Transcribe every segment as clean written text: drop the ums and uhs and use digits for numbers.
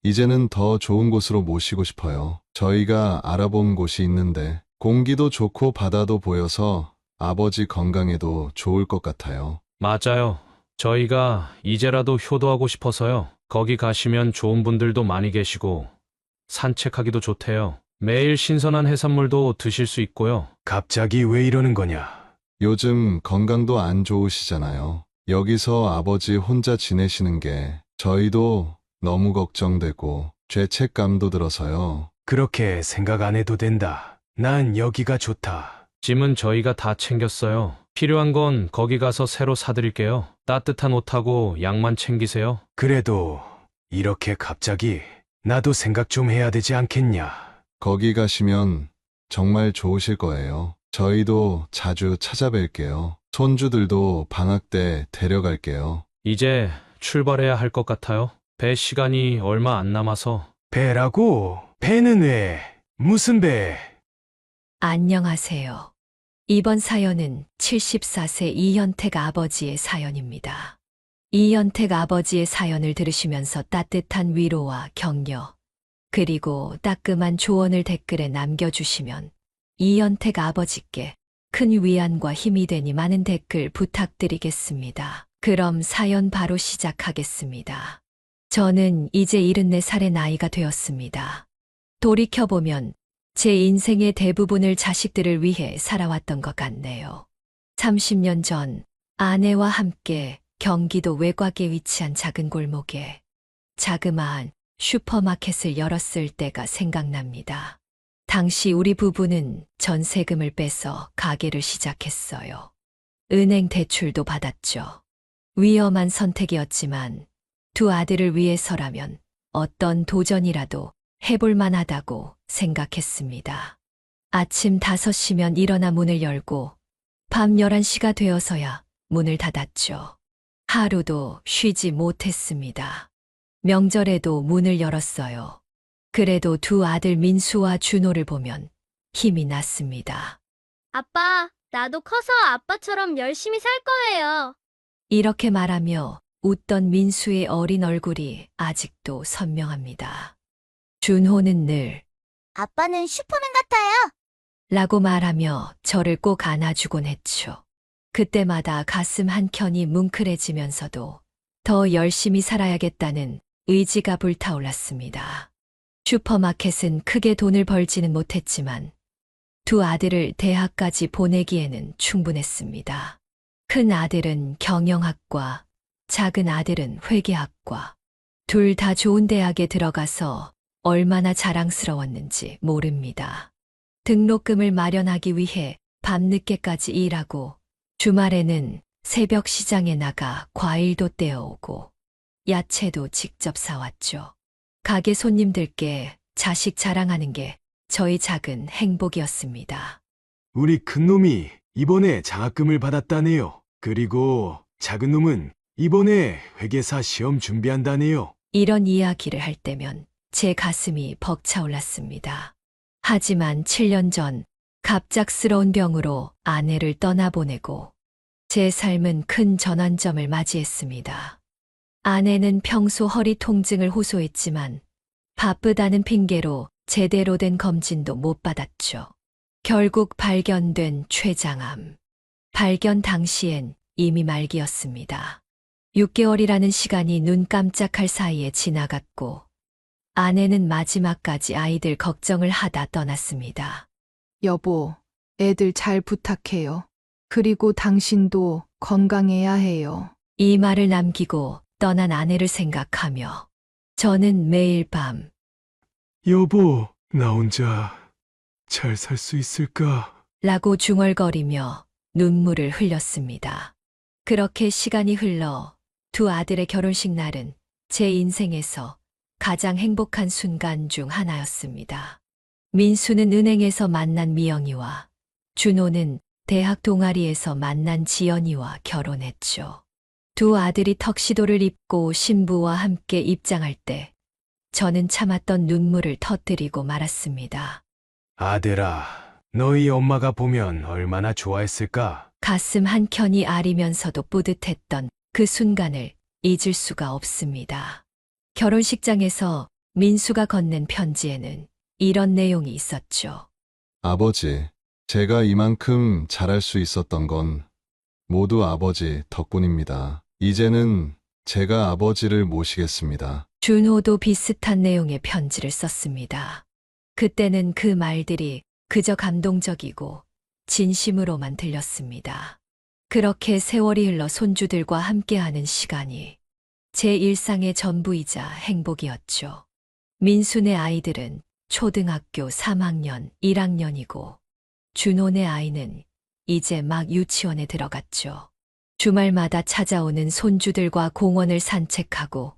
이제는 더 좋은 곳으로 모시고 싶어요. 저희가 알아본 곳이 있는데 공기도 좋고 바다도 보여서 아버지 건강에도 좋을 것 같아요. 맞아요. 저희가 이제라도 효도하고 싶어서요. 거기 가시면 좋은 분들도 많이 계시고 산책하기도 좋대요. 매일 신선한 해산물도 드실 수 있고요. 갑자기 왜 이러는 거냐? 요즘 건강도 안 좋으시잖아요. 여기서 아버지 혼자 지내시는 게 저희도 너무 걱정되고 죄책감도 들어서요. 그렇게 생각 안 해도 된다. 난 여기가 좋다. 짐은 저희가 다 챙겼어요. 필요한 건 거기 가서 새로 사드릴게요. 따뜻한 옷하고 약만 챙기세요. 그래도 이렇게 갑자기 나도 생각 좀 해야 되지 않겠냐? 거기 가시면 정말 좋으실 거예요. 저희도 자주 찾아뵐게요. 손주들도 방학 때 데려갈게요. 이제 출발해야 할 것 같아요. 배 시간이 얼마 안 남아서. 배라고? 배는 왜? 무슨 배? 안녕하세요. 이번 사연은 74세 이현택 아버지의 사연입니다. 이현택 아버지의 사연을 들으시면서 따뜻한 위로와 격려, 그리고 따끔한 조언을 댓글에 남겨주시면 이현택 아버지께 큰 위안과 힘이 되니 많은 댓글 부탁드리겠습니다. 그럼 사연 바로 시작하겠습니다. 저는 이제 74살의 나이가 되었습니다. 돌이켜보면 제 인생의 대부분을 자식들을 위해 살아왔던 것 같네요. 30년 전 아내와 함께 경기도 외곽에 위치한 작은 골목에 자그마한 슈퍼마켓을 열었을 때가 생각납니다. 당시 우리 부부는 전세금을 빼서 가게를 시작했어요. 은행 대출도 받았죠. 위험한 선택이었지만 두 아들을 위해서라면 어떤 도전이라도 해볼 만하다고 생각했습니다. 아침 5시면 일어나 문을 열고 밤 11시가 되어서야 문을 닫았죠. 하루도 쉬지 못했습니다. 명절에도 문을 열었어요. 그래도 두 아들 민수와 준호를 보면 힘이 났습니다. 아빠, 나도 커서 아빠처럼 열심히 살 거예요. 이렇게 말하며 웃던 민수의 어린 얼굴이 아직도 선명합니다. 준호는 늘 아빠는 슈퍼맨 같아요. 라고 말하며 저를 꼭 안아주곤 했죠. 그때마다 가슴 한켠이 뭉클해지면서도 더 열심히 살아야겠다는 의지가 불타올랐습니다. 슈퍼마켓은 크게 돈을 벌지는 못했지만 두 아들을 대학까지 보내기에는 충분했습니다. 큰 아들은 경영학과, 작은 아들은 회계학과. 둘 다 좋은 대학에 들어가서 얼마나 자랑스러웠는지 모릅니다. 등록금을 마련하기 위해 밤늦게까지 일하고 주말에는 새벽 시장에 나가 과일도 떼어오고 야채도 직접 사왔죠. 가게 손님들께 자식 자랑하는 게 저희 작은 행복이었습니다. 우리 큰 놈이 이번에 장학금을 받았다네요. 그리고 작은 놈은 이번에 회계사 시험 준비한다네요. 이런 이야기를 할 때면 제 가슴이 벅차올랐습니다. 하지만 7년 전 갑작스러운 병으로 아내를 떠나보내고 제 삶은 큰 전환점을 맞이했습니다. 아내는 평소 허리 통증을 호소했지만 바쁘다는 핑계로 제대로 된 검진도 못 받았죠. 결국 발견된 췌장암. 발견 당시엔 이미 말기였습니다. 6개월이라는 시간이 눈 깜짝할 사이에 지나갔고 아내는 마지막까지 아이들 걱정을 하다 떠났습니다. 여보, 애들 잘 부탁해요. 그리고 당신도 건강해야 해요. 이 말을 남기고 떠난 아내를 생각하며 저는 매일 밤 여보, 나 혼자 잘 살 수 있을까? 라고 중얼거리며 눈물을 흘렸습니다. 그렇게 시간이 흘러 두 아들의 결혼식 날은 제 인생에서 가장 행복한 순간 중 하나였습니다. 민수는 은행에서 만난 미영이와 준호는 대학 동아리에서 만난 지연이와 결혼했죠. 두 아들이 턱시도를 입고 신부와 함께 입장할 때 저는 참았던 눈물을 터뜨리고 말았습니다. 아들아, 너희 엄마가 보면 얼마나 좋아했을까? 가슴 한켠이 아리면서도 뿌듯했던 그 순간을 잊을 수가 없습니다. 결혼식장에서 민수가 건넨 편지에는 이런 내용이 있었죠. 아버지, 제가 이만큼 잘할 수 있었던 건 모두 아버지 덕분입니다. 이제는 제가 아버지를 모시겠습니다. 준호도 비슷한 내용의 편지를 썼습니다. 그때는 그 말들이 그저 감동적이고 진심으로만 들렸습니다. 그렇게 세월이 흘러 손주들과 함께하는 시간이 제 일상의 전부이자 행복이었죠. 민수네 아이들은 초등학교 3학년, 1학년이고 준호네 아이는 이제 막 유치원에 들어갔죠. 주말마다 찾아오는 손주들과 공원을 산책하고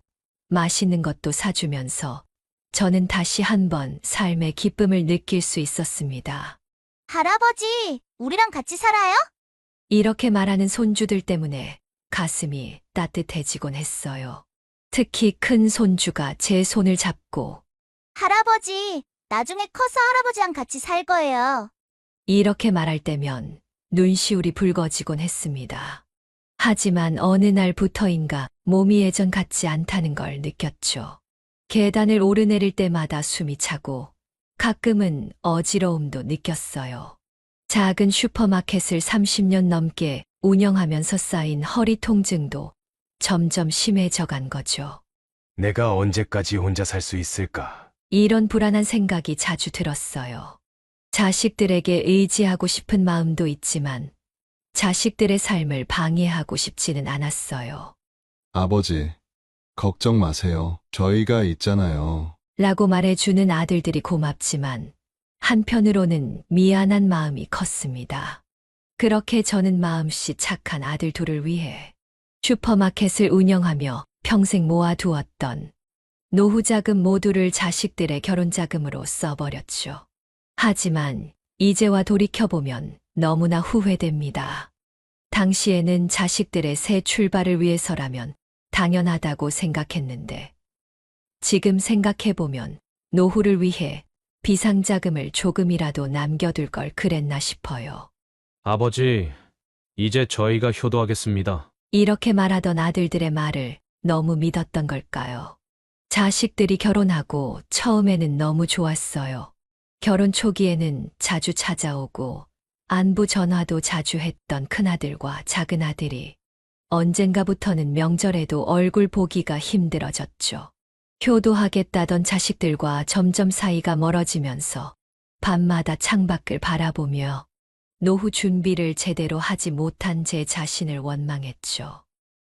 맛있는 것도 사주면서 저는 다시 한번 삶의 기쁨을 느낄 수 있었습니다. 할아버지, 우리랑 같이 살아요? 이렇게 말하는 손주들 때문에 가슴이 따뜻해지곤 했어요. 특히 큰 손주가 제 손을 잡고 할아버지, 나중에 커서 할아버지랑 같이 살 거예요. 이렇게 말할 때면 눈시울이 붉어지곤 했습니다. 하지만 어느 날부터인가 몸이 예전 같지 않다는 걸 느꼈죠. 계단을 오르내릴 때마다 숨이 차고 가끔은 어지러움도 느꼈어요. 작은 슈퍼마켓을 30년 넘게 운영하면서 쌓인 허리 통증도 점점 심해져 간 거죠. 내가 언제까지 혼자 살 수 있을까? 이런 불안한 생각이 자주 들었어요. 자식들에게 의지하고 싶은 마음도 있지만 자식들의 삶을 방해하고 싶지는 않았어요. 아버지, 걱정 마세요. 저희가 있잖아요. 라고 말해주는 아들들이 고맙지만 한편으로는 미안한 마음이 컸습니다. 그렇게 저는 마음씨 착한 아들 둘을 위해 슈퍼마켓을 운영하며 평생 모아두었던 노후 자금 모두를 자식들의 결혼 자금으로 써버렸죠. 하지만 이제와 돌이켜보면 너무나 후회됩니다. 당시에는 자식들의 새 출발을 위해서라면 당연하다고 생각했는데 지금 생각해보면 노후를 위해 비상자금을 조금이라도 남겨둘 걸 그랬나 싶어요. 아버지, 이제 저희가 효도하겠습니다. 이렇게 말하던 아들들의 말을 너무 믿었던 걸까요? 자식들이 결혼하고 처음에는 너무 좋았어요. 결혼 초기에는 자주 찾아오고 안부 전화도 자주 했던 큰아들과 작은아들이 언젠가부터는 명절에도 얼굴 보기가 힘들어졌죠. 효도하겠다던 자식들과 점점 사이가 멀어지면서 밤마다 창밖을 바라보며 노후 준비를 제대로 하지 못한 제 자신을 원망했죠.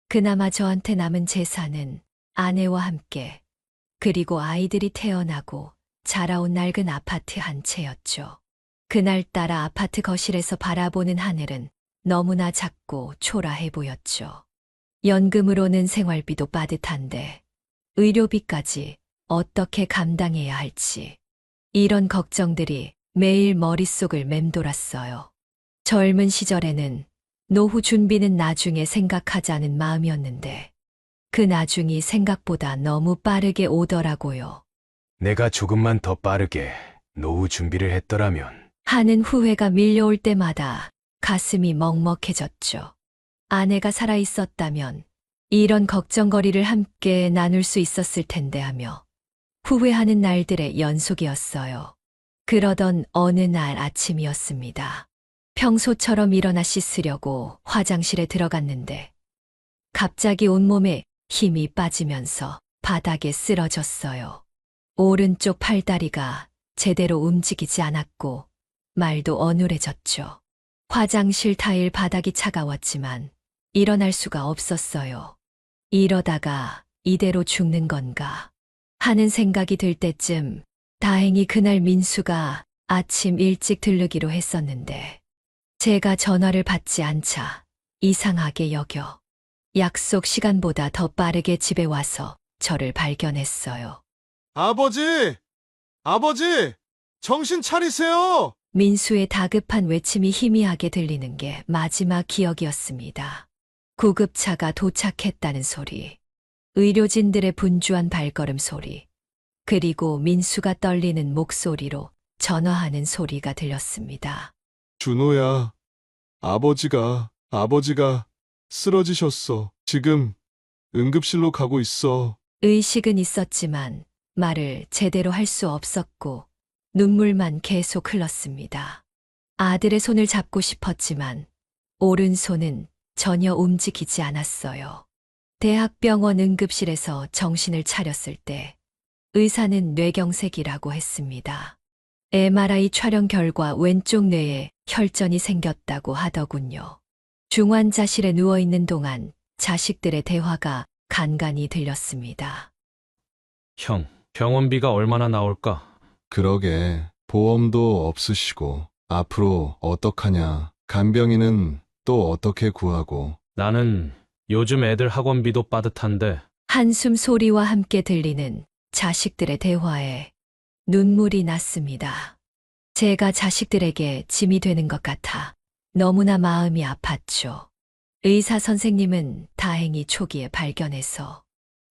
그나마 저한테 남은 재산은 아내와 함께 그리고 아이들이 태어나고 자라온 낡은 아파트 한 채였죠. 그날따라 아파트 거실에서 바라보는 하늘은 너무나 작고 초라해 보였죠. 연금으로는 생활비도 빠듯한데 의료비까지 어떻게 감당해야 할지 이런 걱정들이 매일 머릿속을 맴돌았어요. 젊은 시절에는 노후 준비는 나중에 생각하자는 마음이었는데 그 나중이 생각보다 너무 빠르게 오더라고요. 내가 조금만 더 빠르게 노후 준비를 했더라면 하는 후회가 밀려올 때마다 가슴이 먹먹해졌죠. 아내가 살아있었다면 이런 걱정거리를 함께 나눌 수 있었을 텐데 하며 후회하는 날들의 연속이었어요. 그러던 어느 날 아침이었습니다. 평소처럼 일어나 씻으려고 화장실에 들어갔는데 갑자기 온몸에 힘이 빠지면서 바닥에 쓰러졌어요. 오른쪽 팔다리가 제대로 움직이지 않았고 말도 어눌해졌죠. 화장실 타일 바닥이 차가웠지만 일어날 수가 없었어요. 이러다가 이대로 죽는 건가 하는 생각이 들 때쯤 다행히 그날 민수가 아침 일찍 들르기로 했었는데 제가 전화를 받지 않자 이상하게 여겨 약속 시간보다 더 빠르게 집에 와서 저를 발견했어요. 아버지! 아버지! 정신 차리세요! 민수의 다급한 외침이 희미하게 들리는 게 마지막 기억이었습니다. 구급차가 도착했다는 소리, 의료진들의 분주한 발걸음 소리, 그리고 민수가 떨리는 목소리로 전화하는 소리가 들렸습니다. 준호야, 아버지가 쓰러지셨어. 지금 응급실로 가고 있어. 의식은 있었지만 말을 제대로 할 수 없었고 눈물만 계속 흘렀습니다. 아들의 손을 잡고 싶었지만 오른손은 전혀 움직이지 않았어요. 대학병원 응급실에서 정신을 차렸을 때 의사는 뇌경색이라고 했습니다. MRI 촬영 결과 왼쪽 뇌에 혈전이 생겼다고 하더군요. 중환자실에 누워있는 동안 자식들의 대화가 간간히 들렸습니다. 형, 병원비가 얼마나 나올까? 그러게, 보험도 없으시고, 앞으로 어떡하냐. 간병인은 또 어떻게 구하고. 나는 요즘 애들 학원비도 빠듯한데 한숨 소리와 함께 들리는 자식들의 대화에 눈물이 났습니다. 제가 자식들에게 짐이 되는 것 같아 너무나 마음이 아팠죠. 의사 선생님은 다행히 초기에 발견해서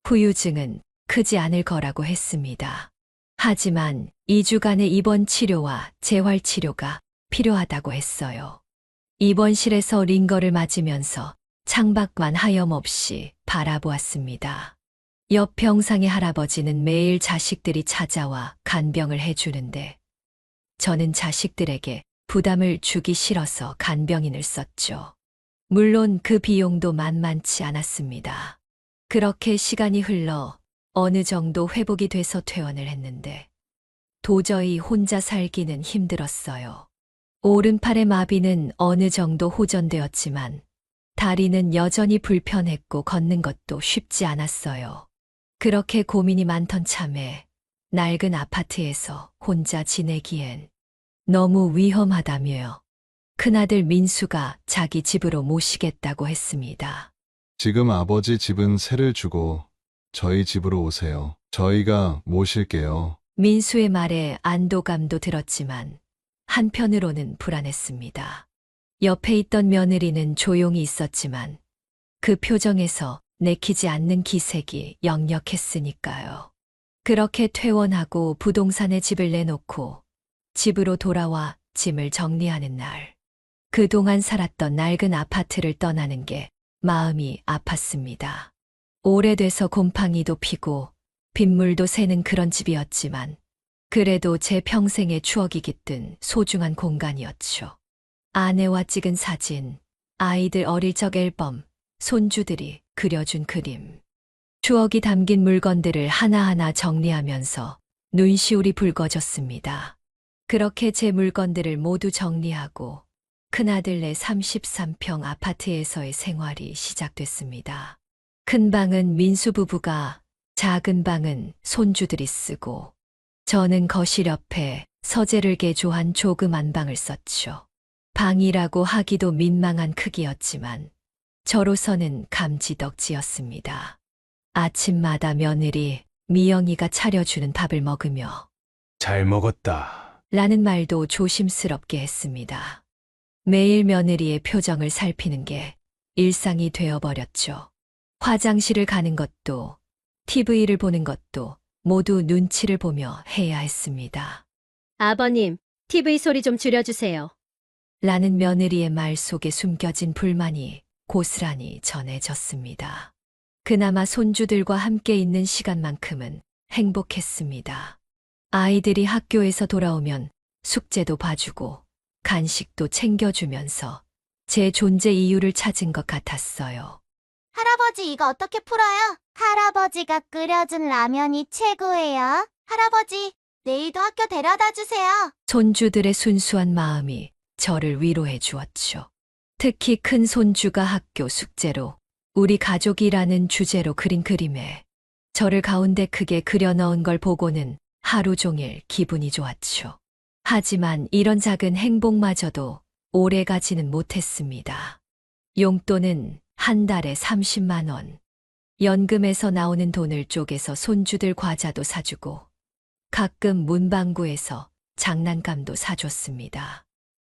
후유증은 크지 않을 거라고 했습니다. 하지만 2주간의 입원 치료와 재활 치료가 필요하다고 했어요. 입원실에서 링거를 맞으면서 창밖만 하염없이 바라보았습니다. 옆 병상의 할아버지는 매일 자식들이 찾아와 간병을 해주는데 저는 자식들에게 부담을 주기 싫어서 간병인을 썼죠. 물론 그 비용도 만만치 않았습니다. 그렇게 시간이 흘러 어느 정도 회복이 돼서 퇴원을 했는데 도저히 혼자 살기는 힘들었어요. 오른팔의 마비는 어느 정도 호전되었지만 다리는 여전히 불편했고 걷는 것도 쉽지 않았어요. 그렇게 고민이 많던 참에 낡은 아파트에서 혼자 지내기엔 너무 위험하다며요. 큰아들 민수가 자기 집으로 모시겠다고 했습니다. 지금 아버지 집은 세를 주고 저희 집으로 오세요. 저희가 모실게요. 민수의 말에 안도감도 들었지만 한편으로는 불안했습니다. 옆에 있던 며느리는 조용히 있었지만 그 표정에서 내키지 않는 기색이 역력했으니까요. 그렇게 퇴원하고 부동산에 집을 내놓고 집으로 돌아와 짐을 정리하는 날. 그동안 살았던 낡은 아파트를 떠나는 게 마음이 아팠습니다. 오래돼서 곰팡이도 피고 빗물도 새는 그런 집이었지만 그래도 제 평생의 추억이 깃든 소중한 공간이었죠. 아내와 찍은 사진, 아이들 어릴 적 앨범, 손주들이 그려준 그림. 추억이 담긴 물건들을 하나하나 정리하면서 눈시울이 붉어졌습니다. 그렇게 제 물건들을 모두 정리하고 큰아들네 33평 아파트에서의 생활이 시작됐습니다. 큰 방은 민수 부부가, 작은 방은 손주들이 쓰고 저는 거실 옆에 서재를 개조한 조그만 방을 썼죠. 방이라고 하기도 민망한 크기였지만 저로서는 감지덕지였습니다. 아침마다 며느리 미영이가 차려주는 밥을 먹으며 잘 먹었다. 라는 말도 조심스럽게 했습니다. 매일 며느리의 표정을 살피는 게 일상이 되어버렸죠. 화장실을 가는 것도 TV를 보는 것도 모두 눈치를 보며 해야 했습니다. 아버님, TV 소리 좀 줄여주세요. 라는 며느리의 말 속에 숨겨진 불만이 고스란히 전해졌습니다. 그나마 손주들과 함께 있는 시간만큼은 행복했습니다. 아이들이 학교에서 돌아오면 숙제도 봐주고 간식도 챙겨주면서 제 존재 이유를 찾은 것 같았어요. 할아버지 이거 어떻게 풀어요? 할아버지가 끓여준 라면이 최고예요. 할아버지, 내일도 학교 데려다 주세요. 손주들의 순수한 마음이 저를 위로해 주었죠. 특히 큰 손주가 학교 숙제로 우리 가족이라는 주제로 그린 그림에 저를 가운데 크게 그려 넣은 걸 보고는 하루 종일 기분이 좋았죠. 하지만 이런 작은 행복마저도 오래가지는 못했습니다. 용돈은 한 달에 30만 원. 연금에서 나오는 돈을 쪼개서 손주들 과자도 사주고 가끔 문방구에서 장난감도 사줬습니다.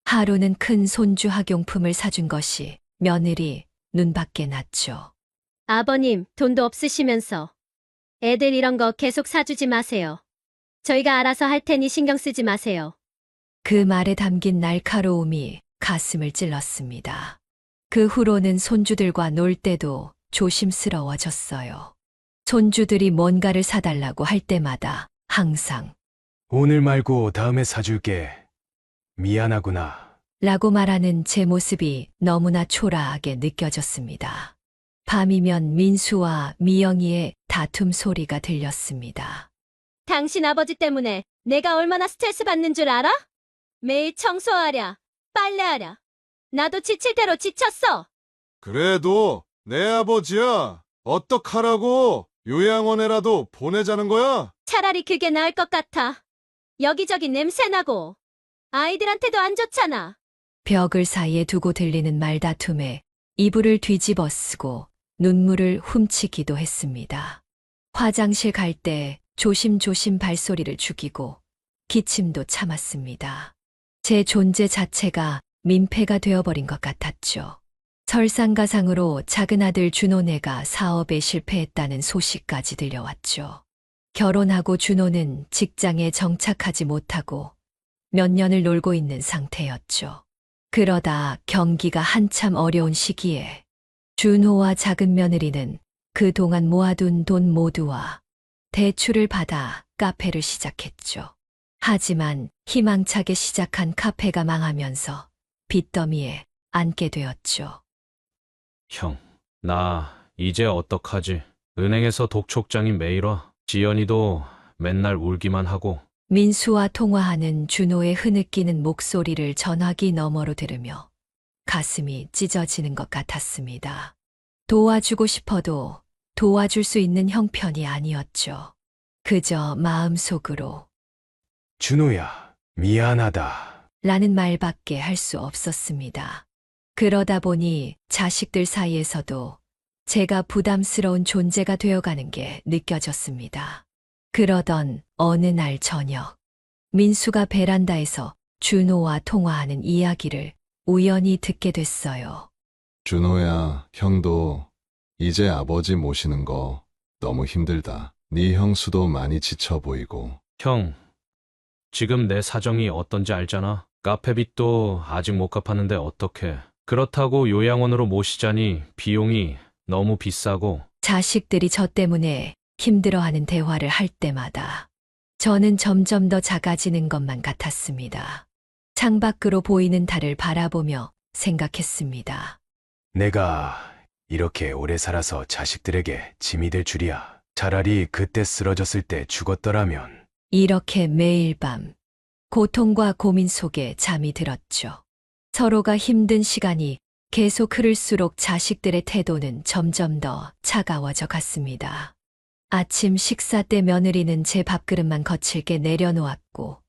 하루는 큰 손주 학용품을 사준 것이 며느리 눈밖에 났죠. 아버님, 돈도 없으시면서 애들 이런 거 계속 사주지 마세요. 저희가 알아서 할 테니 신경 쓰지 마세요. 그 말에 담긴 날카로움이 가슴을 찔렀습니다. 그 후로는 손주들과 놀 때도 조심스러워졌어요. 손주들이 뭔가를 사달라고 할 때마다 항상 오늘 말고 다음에 사줄게. 미안하구나. 라고 말하는 제 모습이 너무나 초라하게 느껴졌습니다. 밤이면 민수와 미영이의 다툼 소리가 들렸습니다. 당신 아버지 때문에 내가 얼마나 스트레스 받는 줄 알아? 매일 청소하랴, 빨래하랴. 나도 지칠 대로 지쳤어. 그래도 내 아버지야. 어떡하라고? 요양원에라도 보내자는 거야? 차라리 그게 나을 것 같아. 여기저기 냄새나고 아이들한테도 안 좋잖아. 벽을 사이에 두고 들리는 말다툼에 이불을 뒤집어 쓰고 눈물을 훔치기도 했습니다. 화장실 갈 때 조심조심 발소리를 죽이고 기침도 참았습니다. 제 존재 자체가 민폐가 되어버린 것 같았죠. 설상가상으로 작은 아들 준호네가 사업에 실패했다는 소식까지 들려왔죠. 결혼하고 준호는 직장에 정착하지 못하고 몇 년을 놀고 있는 상태였죠. 그러다 경기가 한참 어려운 시기에 준호와 작은 며느리는 그동안 모아둔 돈 모두와 대출을 받아 카페를 시작했죠. 하지만 희망차게 시작한 카페가 망하면서 빚더미에 앉게 되었죠. 형, 나 이제 어떡하지? 은행에서 독촉장이 매일 와. 지연이도 맨날 울기만 하고. 민수와 통화하는 준호의 흐느끼는 목소리를 전화기 너머로 들으며 가슴이 찢어지는 것 같았습니다. 도와주고 싶어도 도와줄 수 있는 형편이 아니었죠. 그저 마음속으로 준호야, 미안하다. 라는 말밖에 할 수 없었습니다. 그러다 보니 자식들 사이에서도 제가 부담스러운 존재가 되어가는 게 느껴졌습니다. 그러던 어느 날 저녁, 민수가 베란다에서 준호와 통화하는 이야기를 우연히 듣게 됐어요. 준호야, 형도 이제 아버지 모시는 거 너무 힘들다. 네 형수도 많이 지쳐 보이고. 형, 지금 내 사정이 어떤지 알잖아. 카페 빚도 아직 못 갚았는데 어떡해. 그렇다고 요양원으로 모시자니 비용이 너무 비싸고. 자식들이 저 때문에 힘들어하는 대화를 할 때마다 저는 점점 더 작아지는 것만 같았습니다. 창밖으로 보이는 달을 바라보며 생각했습니다. 내가 이렇게 오래 살아서 자식들에게 짐이 될 줄이야. 차라리 그때 쓰러졌을 때 죽었더라면. 이렇게 매일 밤 고통과 고민 속에 잠이 들었죠. 서로가 힘든 시간이 계속 흐를수록 자식들의 태도는 점점 더 차가워져 갔습니다. 아침 식사 때 며느리는 제 밥그릇만 거칠게 내려놓았고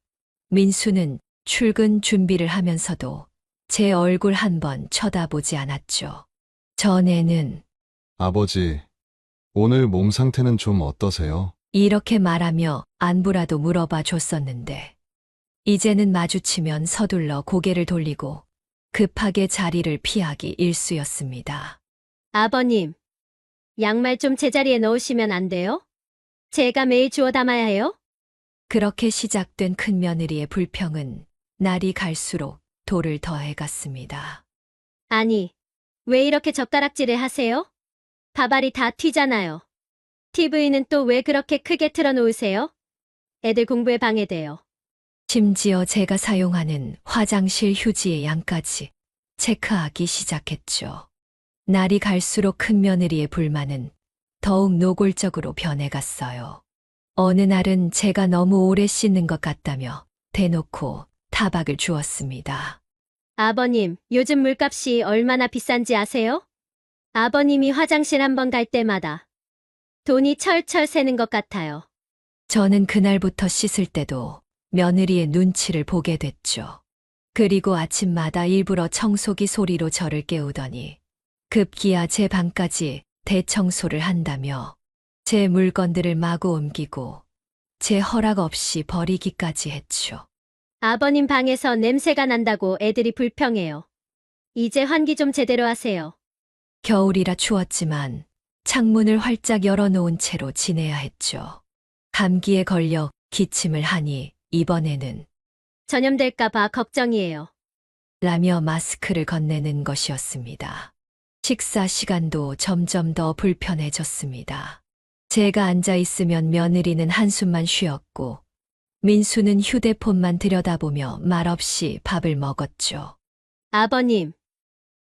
민수는 출근 준비를 하면서도 제 얼굴 한 번 쳐다보지 않았죠. 전에는 아버지, 오늘 몸 상태는 좀 어떠세요? 이렇게 말하며 안부라도 물어봐 줬었는데 이제는 마주치면 서둘러 고개를 돌리고 급하게 자리를 피하기 일쑤였습니다. 아버님, 양말 좀 제자리에 넣으시면 안 돼요? 제가 매일 주워 담아야 해요? 그렇게 시작된 큰며느리의 불평은 날이 갈수록 돌을 더해갔습니다. 아니, 왜 이렇게 젓가락질을 하세요? 밥알이 다 튀잖아요. TV는 또 왜 그렇게 크게 틀어놓으세요? 애들 공부에 방해돼요. 심지어 제가 사용하는 화장실 휴지의 양까지 체크하기 시작했죠. 날이 갈수록 큰며느리의 불만은 더욱 노골적으로 변해갔어요. 어느 날은 제가 너무 오래 씻는 것 같다며 대놓고 타박을 주었습니다. 아버님, 요즘 물값이 얼마나 비싼지 아세요? 아버님이 화장실 한 번 갈 때마다 돈이 철철 새는 것 같아요. 저는 그날부터 씻을 때도 며느리의 눈치를 보게 됐죠. 그리고 아침마다 일부러 청소기 소리로 저를 깨우더니 급기야 제 방까지 대청소를 한다며 제 물건들을 마구 옮기고 제 허락 없이 버리기까지 했죠. 아버님 방에서 냄새가 난다고 애들이 불평해요. 이제 환기 좀 제대로 하세요. 겨울이라 추웠지만 창문을 활짝 열어놓은 채로 지내야 했죠. 감기에 걸려 기침을 하니 이번에는 전염될까봐 걱정이에요. 라며 마스크를 건네는 것이었습니다. 식사 시간도 점점 더 불편해졌습니다. 제가 앉아 있으면 며느리는 한숨만 쉬었고, 민수는 휴대폰만 들여다보며 말없이 밥을 먹었죠. 아버님,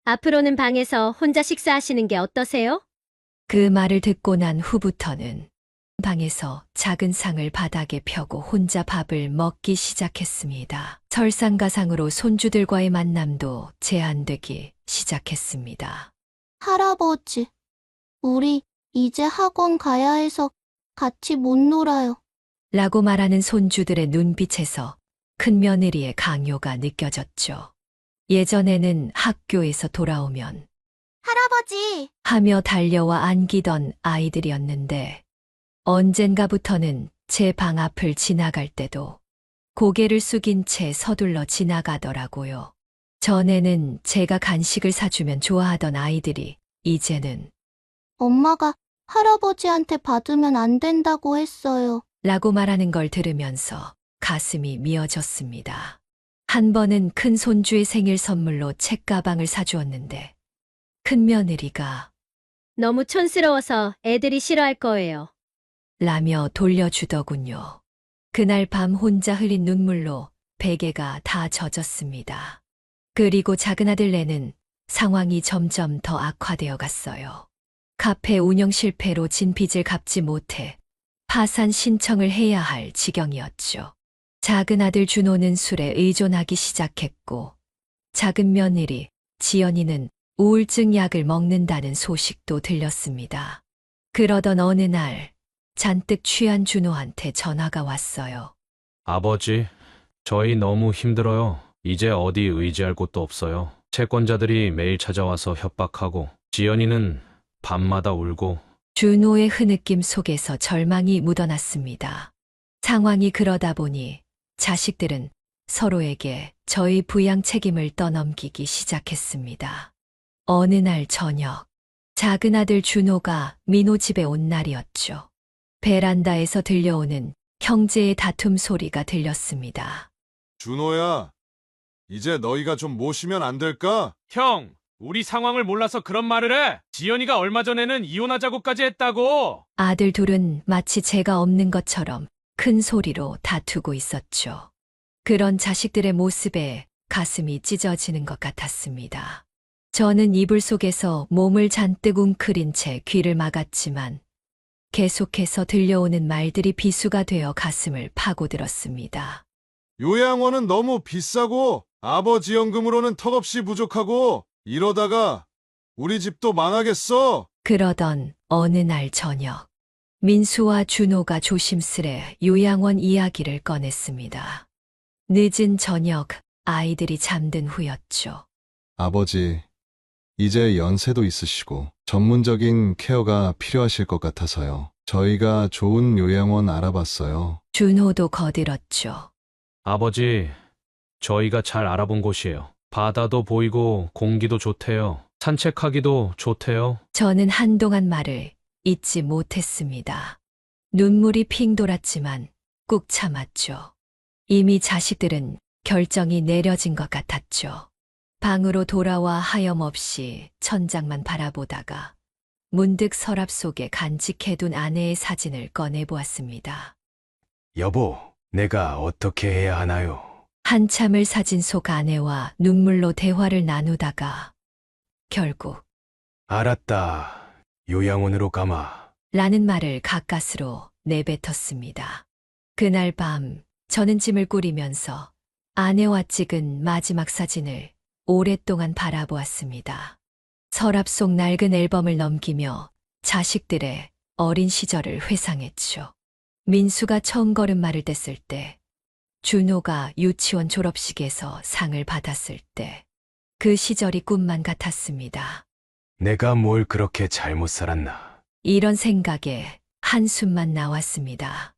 앞으로는 방에서 혼자 식사하시는 게 어떠세요? 그 말을 듣고 난 후부터는 방에서 작은 상을 바닥에 펴고 혼자 밥을 먹기 시작했습니다. 설상가상으로 손주들과의 만남도 제한되기 시작했습니다. 할아버지, 우리 이제 학원 가야 해서 같이 못 놀아요. 라고 말하는 손주들의 눈빛에서 큰며느리의 강요가 느껴졌죠. 예전에는 학교에서 돌아오면 할아버지, 하며 달려와 안기던 아이들이었는데 언젠가부터는 제 방 앞을 지나갈 때도 고개를 숙인 채 서둘러 지나가더라고요. 전에는 제가 간식을 사주면 좋아하던 아이들이 이제는 엄마가 할아버지한테 받으면 안 된다고 했어요. 라고 말하는 걸 들으면서 가슴이 미어졌습니다. 한 번은 큰 손주의 생일 선물로 책가방을 사주었는데 큰며느리가 너무 촌스러워서 애들이 싫어할 거예요. 라며 돌려주더군요. 그날 밤 혼자 흘린 눈물로 베개가 다 젖었습니다. 그리고 작은 아들 내는 상황이 점점 더 악화되어 갔어요. 카페 운영 실패로 진 빚을 갚지 못해 파산 신청을 해야 할 지경이었죠. 작은 아들 준호는 술에 의존하기 시작했고, 작은 며느리 지연이는 우울증 약을 먹는다는 소식도 들렸습니다. 그러던 어느 날 잔뜩 취한 준호한테 전화가 왔어요. 아버지, 저희 너무 힘들어요. 이제 어디 의지할 곳도 없어요. 채권자들이 매일 찾아와서 협박하고, 지연이는 밤마다 울고. 준호의 흐느낌 속에서 절망이 묻어났습니다. 상황이 그러다 보니 자식들은 서로에게 저희 부양 책임을 떠넘기기 시작했습니다. 어느 날 저녁, 작은 아들 준호가 민호 집에 온 날이었죠. 베란다에서 들려오는 형제의 다툼 소리가 들렸습니다. 준호야, 이제 너희가 좀 모시면 안 될까? 형, 우리 상황을 몰라서 그런 말을 해. 지연이가 얼마 전에는 이혼하자고까지 했다고. 아들 둘은 마치 제가 없는 것처럼 큰 소리로 다투고 있었죠. 그런 자식들의 모습에 가슴이 찢어지는 것 같았습니다. 저는 이불 속에서 몸을 잔뜩 웅크린 채 귀를 막았지만 계속해서 들려오는 말들이 비수가 되어 가슴을 파고들었습니다. 요양원은 너무 비싸고 아버지 연금으로는 턱없이 부족하고 이러다가 우리 집도 망하겠어. 그러던 어느 날 저녁, 민수와 준호가 조심스레 요양원 이야기를 꺼냈습니다. 늦은 저녁, 아이들이 잠든 후였죠. 아버지, 이제 연세도 있으시고 전문적인 케어가 필요하실 것 같아서요. 저희가 좋은 요양원 알아봤어요. 준호도 거들었죠. 아버지, 저희가 잘 알아본 곳이에요. 바다도 보이고 공기도 좋대요. 산책하기도 좋대요. 저는 한동안 말을 잊지 못했습니다. 눈물이 핑 돌았지만 꾹 참았죠. 이미 자식들은 결정이 내려진 것 같았죠. 방으로 돌아와 하염없이 천장만 바라보다가 문득 서랍 속에 간직해둔 아내의 사진을 꺼내보았습니다. 여보, 내가 어떻게 해야 하나요? 한참을 사진 속 아내와 눈물로 대화를 나누다가 결국 알았다. 요양원으로 가마. 라는 말을 가까스로 내뱉었습니다. 그날 밤 저는 짐을 꾸리면서 아내와 찍은 마지막 사진을 오랫동안 바라보았습니다. 서랍 속 낡은 앨범을 넘기며 자식들의 어린 시절을 회상했죠. 민수가 처음 걸음마를 뗐을 때, 준호가 유치원 졸업식에서 상을 받았을 때, 그 시절이 꿈만 같았습니다. 내가 뭘 그렇게 잘못 살았나? 이런 생각에 한숨만 나왔습니다.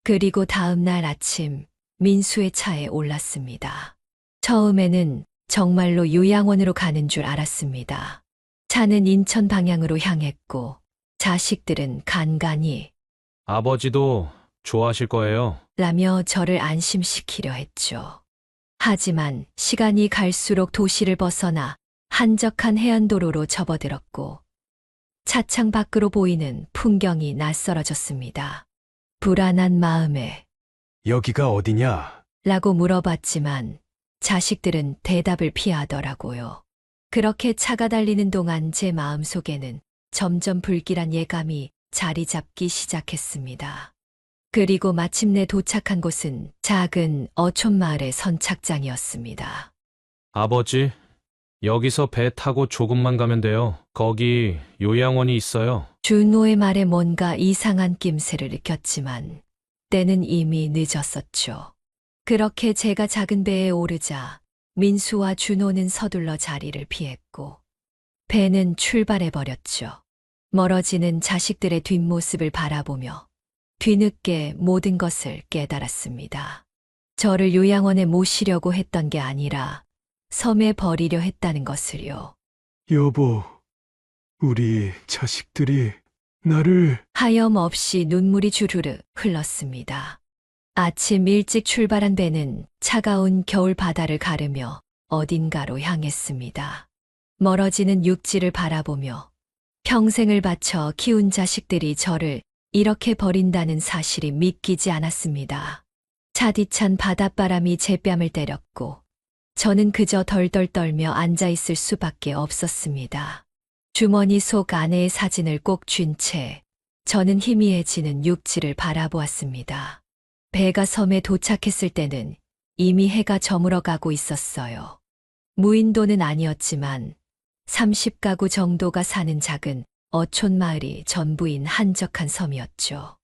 그리고 다음 날 아침 민수의 차에 올랐습니다. 처음에는 정말로 요양원으로 가는 줄 알았습니다. 차는 인천 방향으로 향했고 자식들은 간간히 아버지도 좋아하실 거예요. 라며 저를 안심시키려 했죠. 하지만 시간이 갈수록 도시를 벗어나 한적한 해안도로로 접어들었고 차창 밖으로 보이는 풍경이 낯설어졌습니다. 불안한 마음에 여기가 어디냐? 라고 물어봤지만 자식들은 대답을 피하더라고요. 그렇게 차가 달리는 동안 제 마음속에는 점점 불길한 예감이 자리 잡기 시작했습니다. 그리고 마침내 도착한 곳은 작은 어촌마을의 선착장이었습니다. 아버지, 여기서 배 타고 조금만 가면 돼요. 거기 요양원이 있어요. 준호의 말에 뭔가 이상한 낌새를 느꼈지만 때는 이미 늦었었죠. 그렇게 제가 작은 배에 오르자 민수와 준호는 서둘러 자리를 피했고 배는 출발해버렸죠. 멀어지는 자식들의 뒷모습을 바라보며 뒤늦게 모든 것을 깨달았습니다. 저를 요양원에 모시려고 했던 게 아니라 섬에 버리려 했다는 것을요. 여보, 우리 자식들이 나를 하염없이 눈물이 주르르 흘렀습니다. 아침 일찍 출발한 배는 차가운 겨울 바다를 가르며 어딘가로 향했습니다. 멀어지는 육지를 바라보며 평생을 바쳐 키운 자식들이 저를 이렇게 버린다는 사실이 믿기지 않았습니다. 차디찬 바닷바람이 제 뺨을 때렸고 저는 그저 덜덜 떨며 앉아있을 수밖에 없었습니다. 주머니 속 아내의 사진을 꼭 쥔 채 저는 희미해지는 육지를 바라보았습니다. 배가 섬에 도착했을 때는 이미 해가 저물어가고 있었어요. 무인도는 아니었지만 30가구 정도가 사는 작은 어촌 마을이 전부인 한적한 섬이었죠.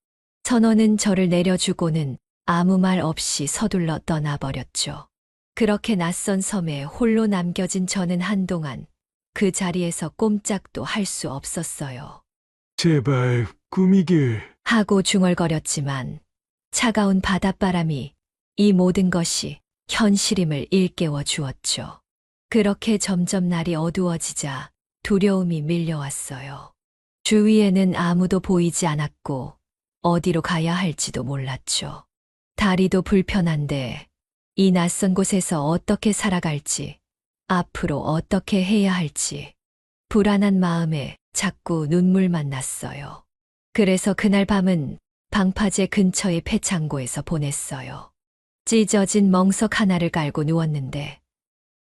선원은 저를 내려주고는 아무 말 없이 서둘러 떠나버렸죠. 그렇게 낯선 섬에 홀로 남겨진 저는 한동안 그 자리에서 꼼짝도 할 수 없었어요. 제발 꿈이길. 하고 중얼거렸지만 차가운 바닷바람이 이 모든 것이 현실임을 일깨워 주었죠. 그렇게 점점 날이 어두워지자 두려움이 밀려왔어요. 주위에는 아무도 보이지 않았고 어디로 가야 할지도 몰랐죠. 다리도 불편한데 이 낯선 곳에서 어떻게 살아갈지, 앞으로 어떻게 해야 할지 불안한 마음에 자꾸 눈물만 났어요. 그래서 그날 밤은 방파제 근처의 폐창고에서 보냈어요. 찢어진 멍석 하나를 깔고 누웠는데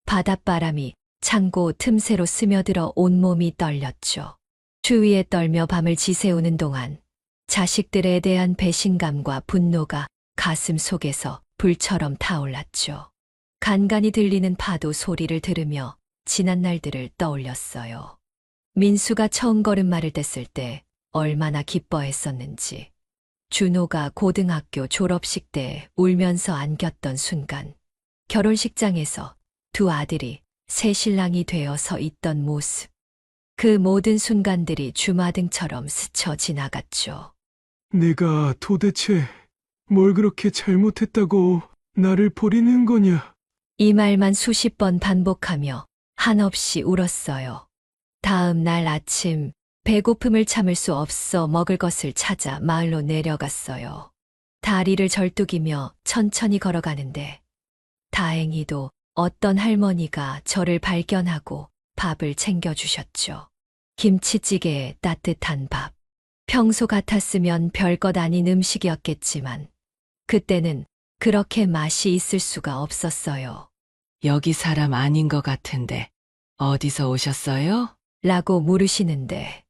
바닷바람이 창고 틈새로 스며들어 온몸이 떨렸죠. 추위에 떨며 밤을 지새우는 동안 자식들에 대한 배신감과 분노가 가슴 속에서 불처럼 타올랐죠. 간간이 들리는 파도 소리를 들으며 지난 날들을 떠올렸어요. 민수가 처음 걸음마를 뗐을 때 얼마나 기뻐했었는지, 준호가 고등학교 졸업식 때 울면서 안겼던 순간, 결혼식장에서 두 아들이 새 신랑이 되어 서 있던 모습, 그 모든 순간들이 주마등처럼 스쳐 지나갔죠. 내가 도대체 뭘 그렇게 잘못했다고 나를 버리는 거냐? 이 말만 수십 번 반복하며 한없이 울었어요. 다음 날 아침 배고픔을 참을 수 없어 먹을 것을 찾아 마을로 내려갔어요. 다리를 절뚝이며 천천히 걸어가는데 다행히도 어떤 할머니가 저를 발견하고 밥을 챙겨주셨죠. 김치찌개에 따뜻한 밥. 평소 같았으면 별것 아닌 음식이었겠지만 그때는 그렇게 맛이 있을 수가 없었어요. 여기 사람 아닌 것 같은데 어디서 오셨어요? 라고 물으시는데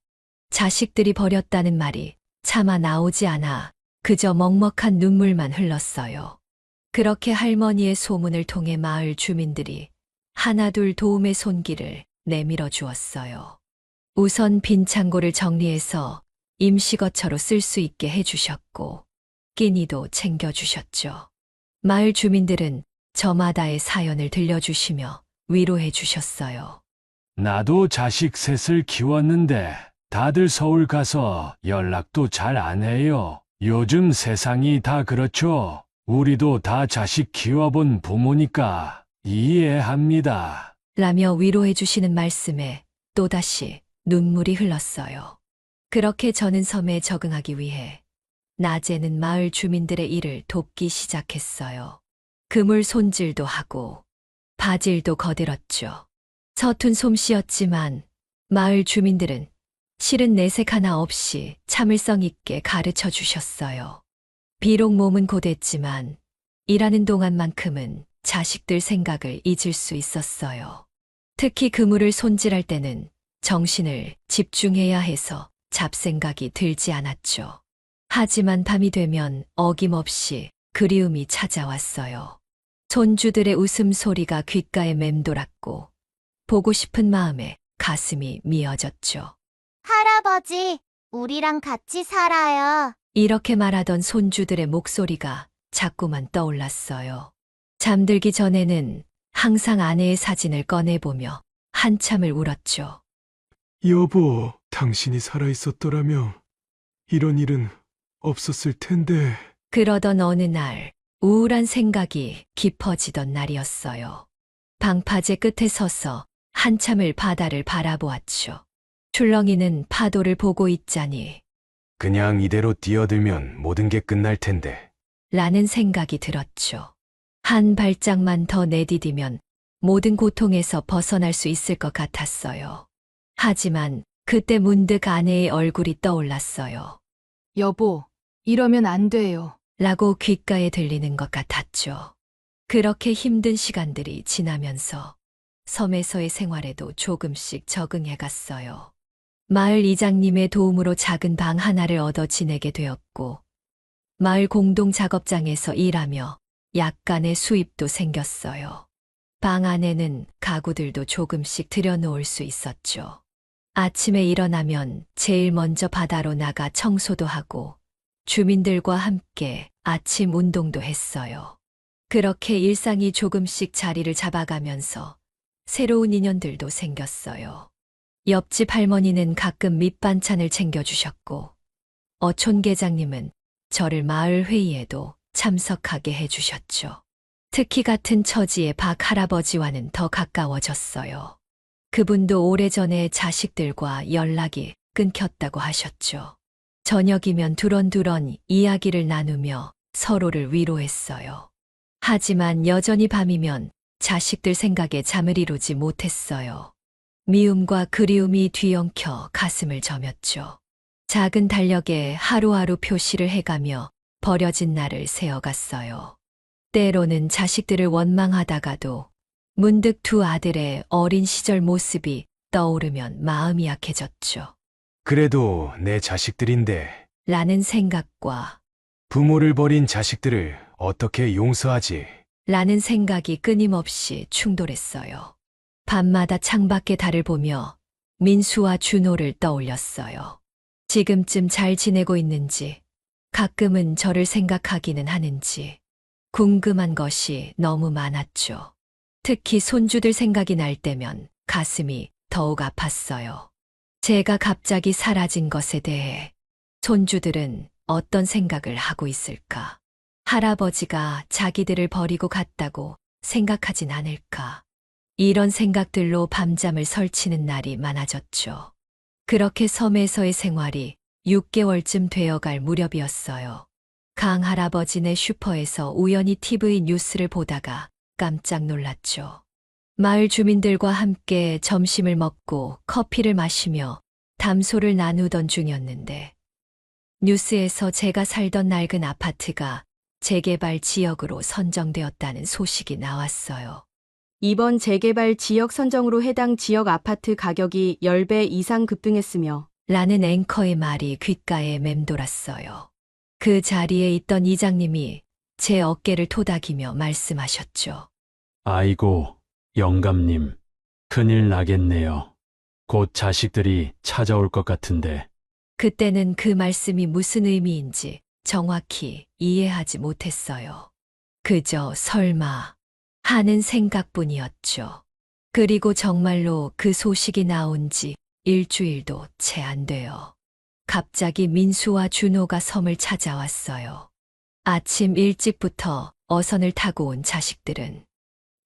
자식들이 버렸다는 말이 차마 나오지 않아 그저 먹먹한 눈물만 흘렀어요. 그렇게 할머니의 소문을 통해 마을 주민들이 하나둘 도움의 손길을 내밀어 주었어요. 우선 빈 창고를 정리해서 임시거처로 쓸 수 있게 해주셨고 끼니도 챙겨주셨죠. 마을 주민들은 저마다의 사연을 들려주시며 위로해 주셨어요. 나도 자식 셋을 키웠는데 다들 서울 가서 연락도 잘 안 해요. 요즘 세상이 다 그렇죠. 우리도 다 자식 키워본 부모니까 이해합니다. 라며 위로해 주시는 말씀에 또다시 눈물이 흘렀어요. 그렇게 저는 섬에 적응하기 위해 낮에는 마을 주민들의 일을 돕기 시작했어요. 그물 손질도 하고 바질도 거들었죠. 서툰 솜씨였지만 마을 주민들은 실은 내색 하나 없이 참을성 있게 가르쳐 주셨어요. 비록 몸은 고됐지만 일하는 동안만큼은 자식들 생각을 잊을 수 있었어요. 특히 그물을 손질할 때는 정신을 집중해야 해서 잡생각이 들지 않았죠. 하지만 밤이 되면 어김없이 그리움이 찾아왔어요. 손주들의 웃음소리가 귓가에 맴돌았고 보고 싶은 마음에 가슴이 미어졌죠. 할아버지, 우리랑 같이 살아요. 이렇게 말하던 손주들의 목소리가 자꾸만 떠올랐어요. 잠들기 전에는 항상 아내의 사진을 꺼내보며 한참을 울었죠. 여보, 당신이 살아있었더라면 이런 일은 없었을 텐데. 그러던 어느 날 우울한 생각이 깊어지던 날이었어요. 방파제 끝에 서서 한참을 바다를 바라보았죠. 출렁이는 파도를 보고 있자니 그냥 이대로 뛰어들면 모든 게 끝날 텐데. 라는 생각이 들었죠. 한 발짝만 더 내디디면 모든 고통에서 벗어날 수 있을 것 같았어요. 하지만 그때 문득 아내의 얼굴이 떠올랐어요. 여보, 이러면 안 돼요. 라고 귓가에 들리는 것 같았죠. 그렇게 힘든 시간들이 지나면서 섬에서의 생활에도 조금씩 적응해 갔어요. 마을 이장님의 도움으로 작은 방 하나를 얻어 지내게 되었고, 마을 공동 작업장에서 일하며 약간의 수입도 생겼어요. 방 안에는 가구들도 조금씩 들여놓을 수 있었죠. 아침에 일어나면 제일 먼저 바다로 나가 청소도 하고 주민들과 함께 아침 운동도 했어요. 그렇게 일상이 조금씩 자리를 잡아가면서 새로운 인연들도 생겼어요. 옆집 할머니는 가끔 밑반찬을 챙겨주셨고, 어촌계장님은 저를 마을 회의에도 참석하게 해주셨죠. 특히 같은 처지의 박 할아버지와는 더 가까워졌어요. 그분도 오래전에 자식들과 연락이 끊겼다고 하셨죠. 저녁이면 두런두런 이야기를 나누며 서로를 위로했어요. 하지만 여전히 밤이면 자식들 생각에 잠을 이루지 못했어요. 미움과 그리움이 뒤엉켜 가슴을 저몄죠. 작은 달력에 하루하루 표시를 해가며 버려진 날을 세어갔어요. 때로는 자식들을 원망하다가도 문득 두 아들의 어린 시절 모습이 떠오르면 마음이 약해졌죠. 그래도 내 자식들인데 라는 생각과 부모를 버린 자식들을 어떻게 용서하지? 라는 생각이 끊임없이 충돌했어요. 밤마다 창밖의 달을 보며 민수와 준호를 떠올렸어요. 지금쯤 잘 지내고 있는지, 가끔은 저를 생각하기는 하는지 궁금한 것이 너무 많았죠. 특히 손주들 생각이 날 때면 가슴이 더욱 아팠어요. 제가 갑자기 사라진 것에 대해 손주들은 어떤 생각을 하고 있을까? 할아버지가 자기들을 버리고 갔다고 생각하진 않을까? 이런 생각들로 밤잠을 설치는 날이 많아졌죠. 그렇게 섬에서의 생활이 6개월쯤 되어갈 무렵이었어요. 강 할아버지네 슈퍼에서 우연히 TV 뉴스를 보다가 깜짝 놀랐죠. 마을 주민들과 함께 점심을 먹고 커피를 마시며 담소를 나누던 중이었는데, 뉴스에서 제가 살던 낡은 아파트가 재개발 지역으로 선정되었다는 소식이 나왔어요. 이번 재개발 지역 선정으로 해당 지역 아파트 가격이 10배 이상 급등했으며 라는 앵커의 말이 귓가에 맴돌았어요. 그 자리에 있던 이장님이 제 어깨를 토닥이며 말씀하셨죠. 아이고, 영감님, 큰일 나겠네요. 곧 자식들이 찾아올 것 같은데. 그때는 그 말씀이 무슨 의미인지 정확히 이해하지 못했어요. 그저 설마 하는 생각뿐이었죠. 그리고 정말로 그 소식이 나온 지 일주일도 채 안 돼요. 갑자기 민수와 준호가 섬을 찾아왔어요. 아침 일찍부터 어선을 타고 온 자식들은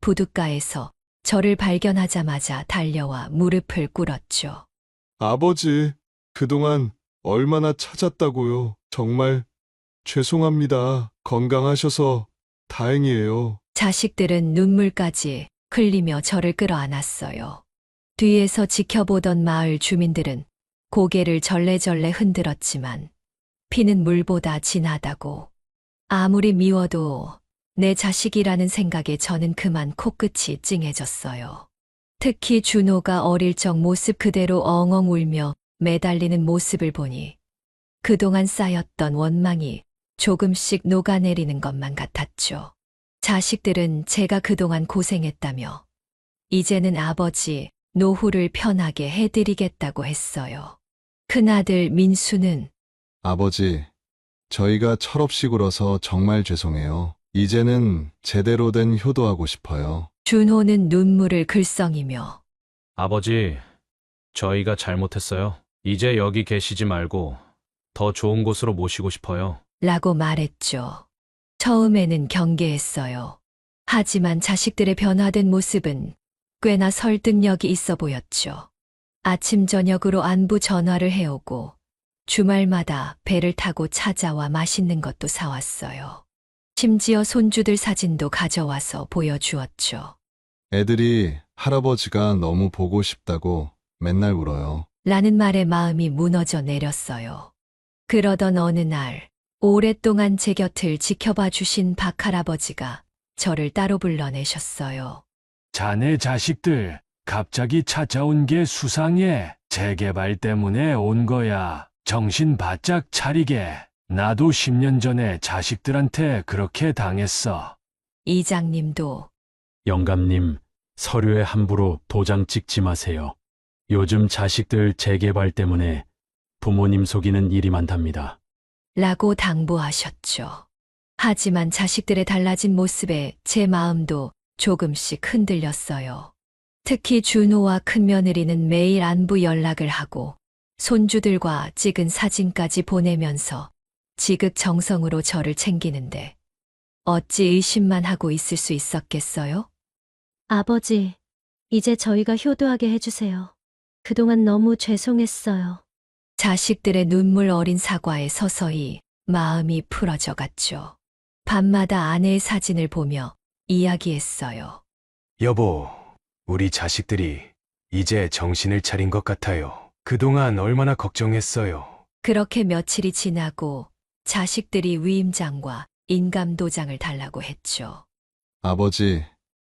부둣가에서 저를 발견하자마자 달려와 무릎을 꿇었죠. 아버지, 그동안 얼마나 찾았다고요. 정말 죄송합니다. 건강하셔서 다행이에요. 자식들은 눈물까지 흘리며 저를 끌어안았어요. 뒤에서 지켜보던 마을 주민들은 고개를 절레절레 흔들었지만 피는 물보다 진하다고. 아무리 미워도 내 자식이라는 생각에 저는 그만 코끝이 찡해졌어요. 특히 준호가 어릴 적 모습 그대로 엉엉 울며 매달리는 모습을 보니 그동안 쌓였던 원망이 조금씩 녹아내리는 것만 같았죠. 자식들은 제가 그동안 고생했다며 이제는 아버지 노후를 편하게 해드리겠다고 했어요. 큰아들 민수는 아버지, 저희가 철없이 굴어서 정말 죄송해요. 이제는 제대로 된 효도하고 싶어요. 준호는 눈물을 글썽이며 아버지, 저희가 잘못했어요. 이제 여기 계시지 말고 더 좋은 곳으로 모시고 싶어요. 라고 말했죠. 처음에는 경계했어요. 하지만 자식들의 변화된 모습은 꽤나 설득력이 있어 보였죠. 아침 저녁으로 안부 전화를 해오고 주말마다 배를 타고 찾아와 맛있는 것도 사왔어요. 심지어 손주들 사진도 가져와서 보여주었죠. 애들이 할아버지가 너무 보고 싶다고 맨날 울어요. 라는 말에 마음이 무너져 내렸어요. 그러던 어느 날 오랫동안 제 곁을 지켜봐 주신 박 할아버지가 저를 따로 불러내셨어요. 자네 자식들 갑자기 찾아온 게 수상해. 재개발 때문에 온 거야. 정신 바짝 차리게. 나도 10년 전에 자식들한테 그렇게 당했어. 이장님도 영감님, 서류에 함부로 도장 찍지 마세요. 요즘 자식들 재개발 때문에 부모님 속이는 일이 많답니다. 라고 당부하셨죠. 하지만 자식들의 달라진 모습에 제 마음도 조금씩 흔들렸어요. 특히 준호와 큰며느리는 매일 안부 연락을 하고 손주들과 찍은 사진까지 보내면서 지극정성으로 저를 챙기는데 어찌 의심만 하고 있을 수 있었겠어요? 아버지, 이제 저희가 효도하게 해주세요. 그동안 너무 죄송했어요. 자식들의 눈물 어린 사과에 서서히 마음이 풀어져 갔죠. 밤마다 아내의 사진을 보며 이야기했어요. 여보, 우리 자식들이 이제 정신을 차린 것 같아요. 그동안 얼마나 걱정했어요. 그렇게 며칠이 지나고 자식들이 위임장과 인감도장을 달라고 했죠. 아버지,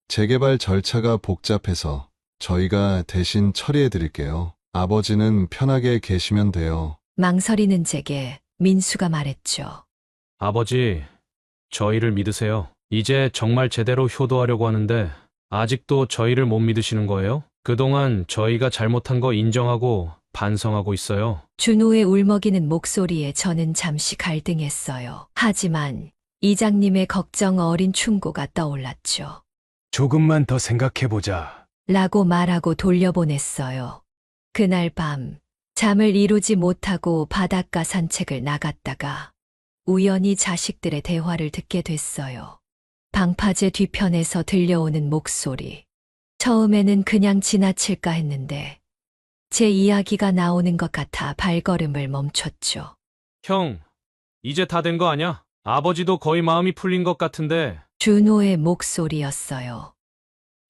재개발 절차가 복잡해서 저희가 대신 처리해 드릴게요. 아버지는 편하게 계시면 돼요. 망설이는 제게 민수가 말했죠. 아버지, 저희를 믿으세요. 이제 정말 제대로 효도하려고 하는데 아직도 저희를 못 믿으시는 거예요? 그동안 저희가 잘못한 거 인정하고 반성하고 있어요. 준호의 울먹이는 목소리에 저는 잠시 갈등했어요. 하지만 이장님의 걱정 어린 충고가 떠올랐죠. 조금만 더 생각해보자. 라고 말하고 돌려보냈어요. 그날 밤 잠을 이루지 못하고 바닷가 산책을 나갔다가 우연히 자식들의 대화를 듣게 됐어요. 방파제 뒤편에서 들려오는 목소리. 처음에는 그냥 지나칠까 했는데 제 이야기가 나오는 것 같아 발걸음을 멈췄죠. 형, 이제 다 된 거 아냐? 아버지도 거의 마음이 풀린 것 같은데. 준호의 목소리였어요.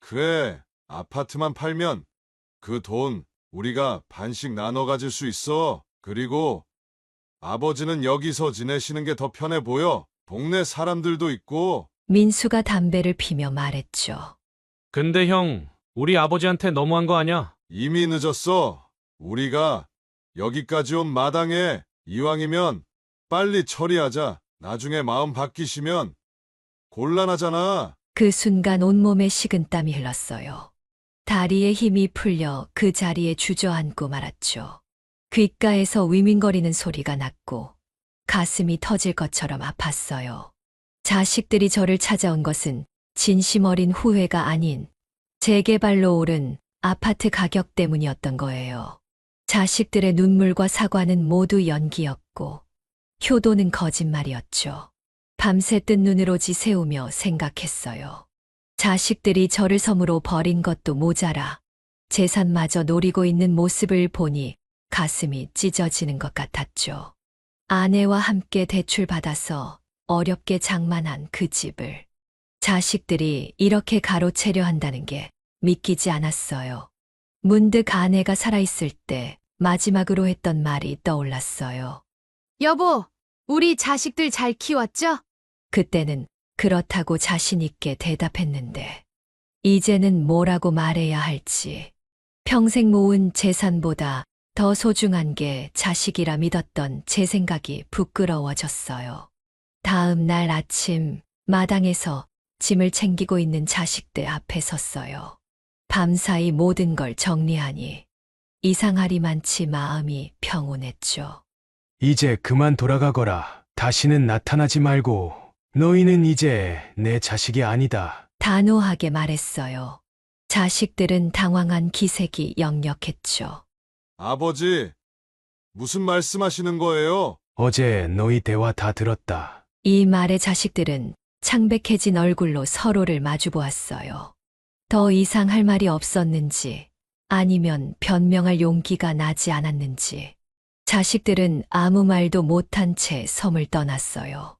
그래, 아파트만 팔면 그 돈 우리가 반씩 나눠 가질 수 있어. 그리고 아버지는 여기서 지내시는 게 더 편해 보여. 동네 사람들도 있고. 민수가 담배를 피며 말했죠. 근데 형, 우리 아버지한테 너무한 거 아냐? 이미 늦었어. 우리가 여기까지 온 마당에 이왕이면 빨리 처리하자. 나중에 마음 바뀌시면 곤란하잖아. 그 순간 온몸에 식은땀이 흘렀어요. 다리에 힘이 풀려 그 자리에 주저앉고 말았죠. 귓가에서 위민거리는 소리가 났고 가슴이 터질 것처럼 아팠어요. 자식들이 저를 찾아온 것은 진심 어린 후회가 아닌 재개발로 오른 아파트 가격 때문이었던 거예요. 자식들의 눈물과 사과는 모두 연기였고 효도는 거짓말이었죠. 밤새 뜬 눈으로 지새우며 생각했어요. 자식들이 저를 섬으로 버린 것도 모자라 재산마저 노리고 있는 모습을 보니 가슴이 찢어지는 것 같았죠. 아내와 함께 대출받아서 어렵게 장만한 그 집을 자식들이 이렇게 가로채려 한다는 게 믿기지 않았어요. 문득 아내가 살아있을 때 마지막으로 했던 말이 떠올랐어요. 여보, 우리 자식들 잘 키웠죠? 그때는 그렇다고 자신있게 대답했는데, 이제는 뭐라고 말해야 할지. 평생 모은 재산보다 더 소중한 게 자식이라 믿었던 제 생각이 부끄러워졌어요. 다음 날 아침, 마당에서 짐을 챙기고 있는 자식들 앞에 섰어요. 밤사이 모든 걸 정리하니 이상하리만치 마음이 평온했죠. 이제 그만 돌아가거라. 다시는 나타나지 말고. 너희는 이제 내 자식이 아니다. 단호하게 말했어요. 자식들은 당황한 기색이 역력했죠. 아버지, 무슨 말씀하시는 거예요? 어제 너희 대화 다 들었다. 이 말에 자식들은 창백해진 얼굴로 서로를 마주보았어요. 더 이상 할 말이 없었는지, 아니면 변명할 용기가 나지 않았는지, 자식들은 아무 말도 못한 채 섬을 떠났어요.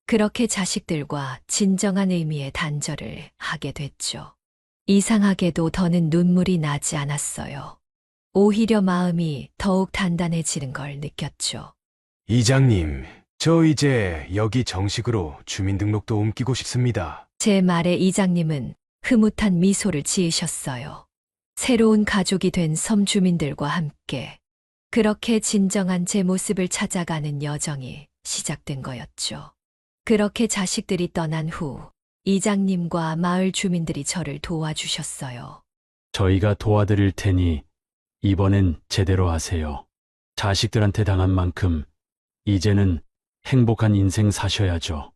그렇게 자식들과 진정한 의미의 단절을 하게 됐죠. 이상하게도 더는 눈물이 나지 않았어요. 오히려 마음이 더욱 단단해지는 걸 느꼈죠. 이장님, 저 이제 여기 정식으로 주민등록도 옮기고 싶습니다. 제 말에 이장님은 흐뭇한 미소를 지으셨어요. 새로운 가족이 된 섬 주민들과 함께 그렇게 진정한 제 모습을 찾아가는 여정이 시작된 거였죠. 그렇게 자식들이 떠난 후 이장님과 마을 주민들이 저를 도와주셨어요. 저희가 도와드릴 테니 이번엔 제대로 하세요. 자식들한테 당한 만큼 이제는 행복한 인생 사셔야죠.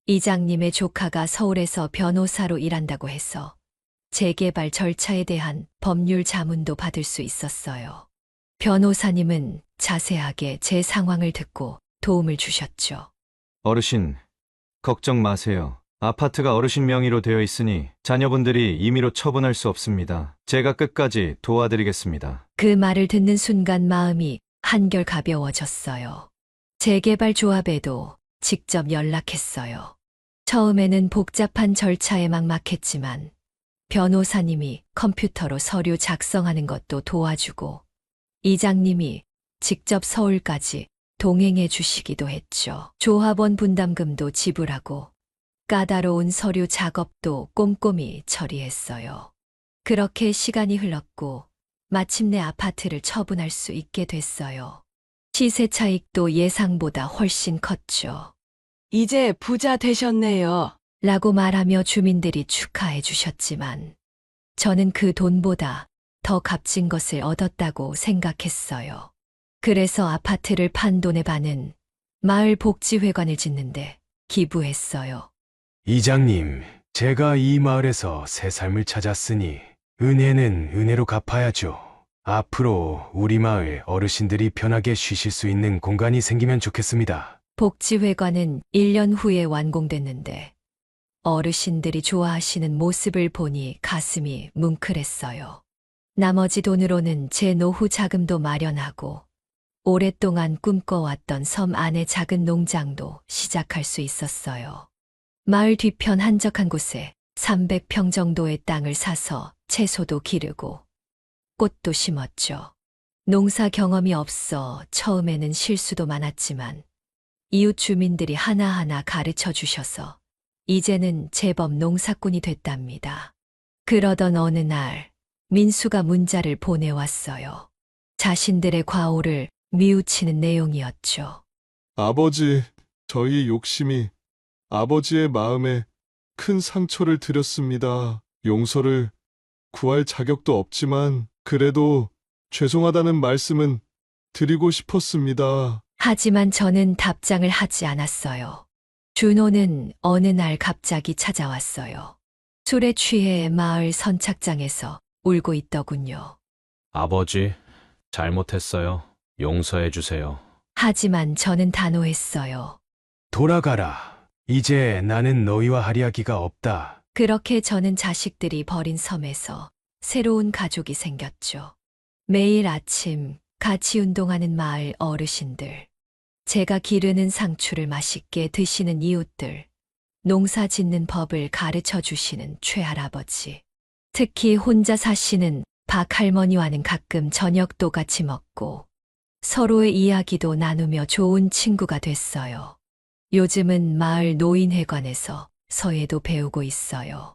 이장님의 조카가 서울에서 변호사로 일한다고 해서 재개발 절차에 대한 법률 자문도 받을 수 있었어요. 변호사님은 자세하게 제 상황을 듣고 도움을 주셨죠. 어르신, 걱정 마세요. 아파트가 어르신 명의로 되어 있으니 자녀분들이 임의로 처분할 수 없습니다. 제가 끝까지 도와드리겠습니다. 그 말을 듣는 순간 마음이 한결 가벼워졌어요. 재개발 조합에도 직접 연락했어요. 처음에는 복잡한 절차에 막막했지만 변호사님이 컴퓨터로 서류 작성하는 것도 도와주고 이장님이 직접 서울까지 동행해 주시기도 했죠. 조합원 분담금도 지불하고 까다로운 서류 작업도 꼼꼼히 처리했어요. 그렇게 시간이 흘렀고 마침내 아파트를 처분할 수 있게 됐어요. 시세 차익도 예상보다 훨씬 컸죠. 이제 부자 되셨네요. 라고 말하며 주민들이 축하해 주셨지만 저는 그 돈보다 더 값진 것을 얻었다고 생각했어요. 그래서 아파트를 판 돈의 반은 마을 복지회관을 짓는데 기부했어요. 이장님, 제가 이 마을에서 새 삶을 찾았으니 은혜는 은혜로 갚아야죠. 앞으로 우리 마을 어르신들이 편하게 쉬실 수 있는 공간이 생기면 좋겠습니다. 복지회관은 1년 후에 완공됐는데 어르신들이 좋아하시는 모습을 보니 가슴이 뭉클했어요. 나머지 돈으로는 제 노후 자금도 마련하고 오랫동안 꿈꿔왔던 섬 안의 작은 농장도 시작할 수 있었어요. 마을 뒤편 한적한 곳에 300평 정도의 땅을 사서 채소도 기르고 꽃도 심었죠. 농사 경험이 없어 처음에는 실수도 많았지만 이웃 주민들이 하나하나 가르쳐 주셔서 이제는 제법 농사꾼이 됐답니다. 그러던 어느 날 민수가 문자를 보내왔어요. 자신들의 과오를 뉘우치는 내용이었죠. 아버지, 저희 욕심이 아버지의 마음에 큰 상처를 드렸습니다. 용서를 구할 자격도 없지만 그래도 죄송하다는 말씀은 드리고 싶었습니다. 하지만 저는 답장을 하지 않았어요. 준호는 어느 날 갑자기 찾아왔어요. 술에 취해 마을 선착장에서 울고 있더군요. 아버지, 잘못했어요. 용서해 주세요. 하지만 저는 단호했어요. 돌아가라. 이제 나는 너희와 할이하기가 없다. 그렇게 저는 자식들이 버린 섬에서 새로운 가족이 생겼죠. 매일 아침 같이 운동하는 마을 어르신들, 제가 기르는 상추를 맛있게 드시는 이웃들, 농사 짓는 법을 가르쳐 주시는 최할아버지, 특히 혼자 사시는 박 할머니와는 가끔 저녁도 같이 먹고 서로의 이야기도 나누며 좋은 친구가 됐어요. 요즘은 마을 노인회관에서 서예도 배우고 있어요.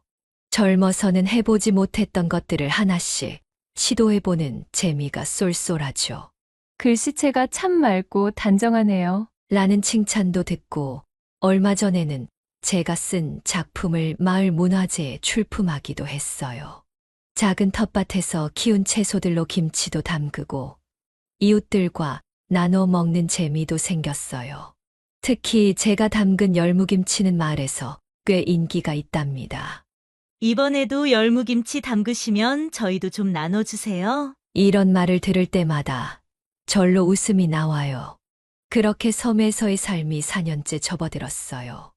젊어서는 해보지 못했던 것들을 하나씩 시도해보는 재미가 쏠쏠하죠. 글씨체가 참 맑고 단정하네요. 라는 칭찬도 듣고 얼마 전에는 제가 쓴 작품을 마을 문화재에 출품하기도 했어요. 작은 텃밭에서 키운 채소들로 김치도 담그고 이웃들과 나눠 먹는 재미도 생겼어요. 특히 제가 담근 열무김치는 마을에서 꽤 인기가 있답니다. 이번에도 열무김치 담그시면 저희도 좀 나눠주세요. 이런 말을 들을 때마다 절로 웃음이 나와요. 그렇게 섬에서의 삶이 4년째 접어들었어요.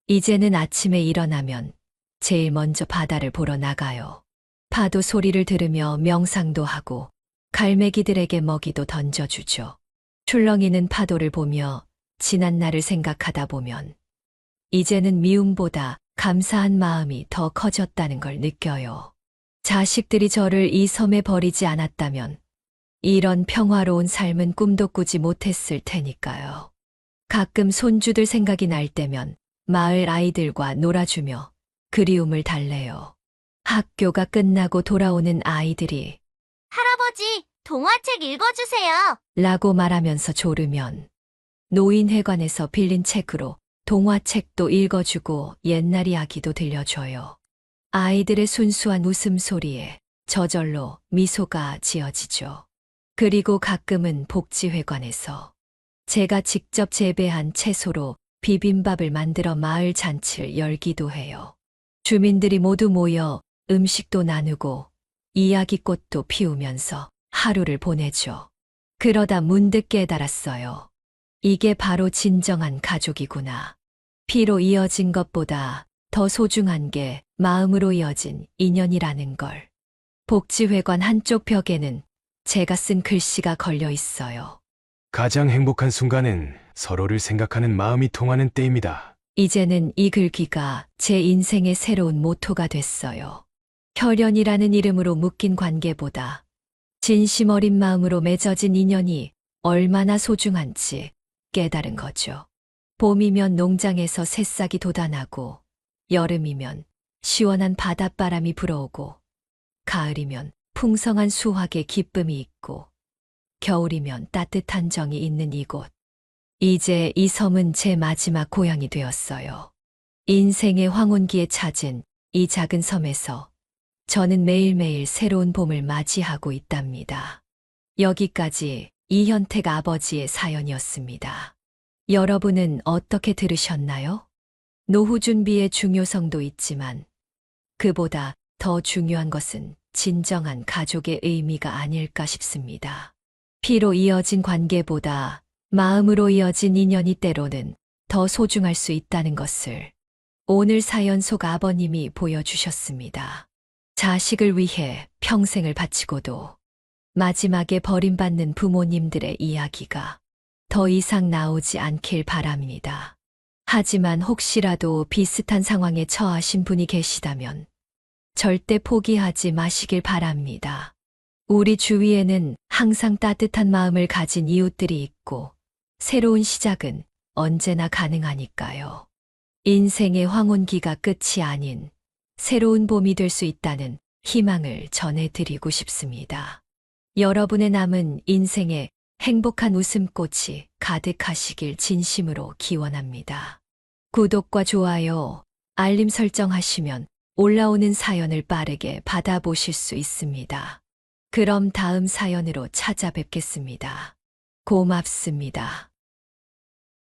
이제는 아침에 일어나면 제일 먼저 바다를 보러 나가요. 파도 소리를 들으며 명상도 하고 갈매기들에게 먹이도 던져주죠. 출렁이는 파도를 보며 지난 날을 생각하다 보면 이제는 미움보다 감사한 마음이 더 커졌다는 걸 느껴요. 자식들이 저를 이 섬에 버리지 않았다면 이런 평화로운 삶은 꿈도 꾸지 못했을 테니까요. 가끔 손주들 생각이 날 때면 마을 아이들과 놀아주며 그리움을 달래요. 학교가 끝나고 돌아오는 아이들이 할아버지, 동화책 읽어주세요. 라고 말하면서 졸으면 노인회관에서 빌린 책으로 동화책도 읽어주고 옛날 이야기도 들려줘요. 아이들의 순수한 웃음소리에 저절로 미소가 지어지죠. 그리고 가끔은 복지회관에서 제가 직접 재배한 채소로 비빔밥을 만들어 마을 잔치를 열기도 해요. 주민들이 모두 모여 음식도 나누고 이야기꽃도 피우면서 하루를 보내죠. 그러다 문득 깨달았어요. 이게 바로 진정한 가족이구나. 피로 이어진 것보다 더 소중한 게 마음으로 이어진 인연이라는 걸. 복지회관 한쪽 벽에는 제가 쓴 글씨가 걸려 있어요. 가장 행복한 순간은 서로를 생각하는 마음이 통하는 때입니다. 이제는 이 글귀가 제 인생의 새로운 모토가 됐어요. 혈연이라는 이름으로 묶인 관계보다 진심 어린 마음으로 맺어진 인연이 얼마나 소중한지 깨달은 거죠. 봄이면 농장에서 새싹이 돋아나고 여름이면 시원한 바닷바람이 불어오고 가을이면 풍성한 수확의 기쁨이 있고 겨울이면 따뜻한 정이 있는 이곳. 이제 이 섬은 제 마지막 고향이 되었어요. 인생의 황혼기에 찾은 이 작은 섬에서 저는 매일매일 새로운 봄을 맞이하고 있답니다. 여기까지 이현택 아버지의 사연이었습니다. 여러분은 어떻게 들으셨나요? 노후 준비의 중요성도 있지만 그보다 더 중요한 것은 진정한 가족의 의미가 아닐까 싶습니다. 피로 이어진 관계보다 마음으로 이어진 인연이 때로는 더 소중할 수 있다는 것을 오늘 사연 속 아버님이 보여주셨습니다. 자식을 위해 평생을 바치고도 마지막에 버림받는 부모님들의 이야기가 더 이상 나오지 않길 바랍니다. 하지만 혹시라도 비슷한 상황에 처하신 분이 계시다면 절대 포기하지 마시길 바랍니다. 우리 주위에는 항상 따뜻한 마음을 가진 이웃들이 있고 새로운 시작은 언제나 가능하니까요. 인생의 황혼기가 끝이 아닌 새로운 봄이 될 수 있다는 희망을 전해드리고 싶습니다. 여러분의 남은 인생에 행복한 웃음꽃이 가득하시길 진심으로 기원합니다. 구독과 좋아요, 알림 설정하시면 올라오는 사연을 빠르게 받아보실 수 있습니다. 그럼 다음 사연으로 찾아뵙겠습니다. 고맙습니다.